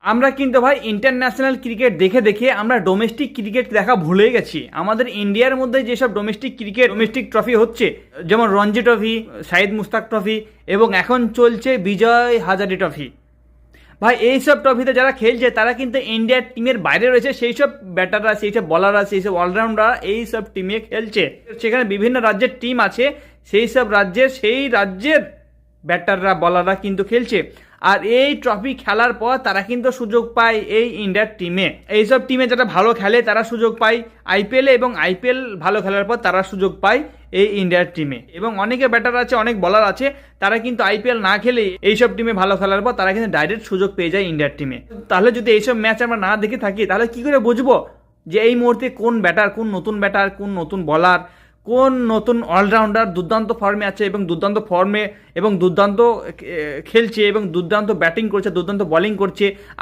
আমরা কিন্তু ভাই ইন্টারন্যাশনাল ক্রিকেট দেখে দেখে আমরা ডোমেস্টিক ক্রিকেট দেখা ভুলে গেছি। আমাদের ইন্ডিয়ার মধ্যে যেসব ডোমেস্টিক ট্রফি হচ্ছে, যেমন রঞ্জি ট্রফি, শাহিদ মুস্তাক ট্রফি এবং এখন চলছে বিজয় হাজারি ট্রফি, ভাই এইসব ট্রফিতে যারা খেলছে তারা কিন্তু ইন্ডিয়ার টিমের বাইরে রয়েছে। সেই সব ব্যাটাররা, সেই সব বলাররা, সেই সব অলরাউন্ডার এই সব টিমে খেলছে। সেখানে বিভিন্ন রাজ্যের টিম আছে, সেই রাজ্যের ব্যাটাররা, বলাররা কিন্তু খেলছে। আর এই ট্রফি খেলার পর তারা কিন্তু সুযোগ পায় এই ইন্ডিয়ার টিমে। এইসব টিমে যারা ভালো খেলে তারা সুযোগ পায় আইপিএলে, এবং আইপিএল ভালো খেলার পর তারা সুযোগ পায় এই ইন্ডিয়ার টিমে। এবং অনেকে ব্যাটার আছে, অনেক বলার আছে, তারা কিন্তু আইপিএল না খেলে এইসব টিমে ভালো খেলার পর তারা কিন্তু ডাইরেক্ট সুযোগ পেয়ে যায় ইন্ডিয়ার টিমে। তাহলে যদি এইসব ম্যাচ আমরা না দেখে থাকি তাহলে কি করে বুঝবো যে এই মুহূর্তে কোন ব্যাটার, কোন নতুন বলার, কোন নতুন অলরাউন্ডার দুর্দান্ত ফর্মে আছে এবং দুর্দান্ত খেলছে এবং দুর্দান্ত ব্যাটিং করছে, দুর্দান্ত বোলিং করছে।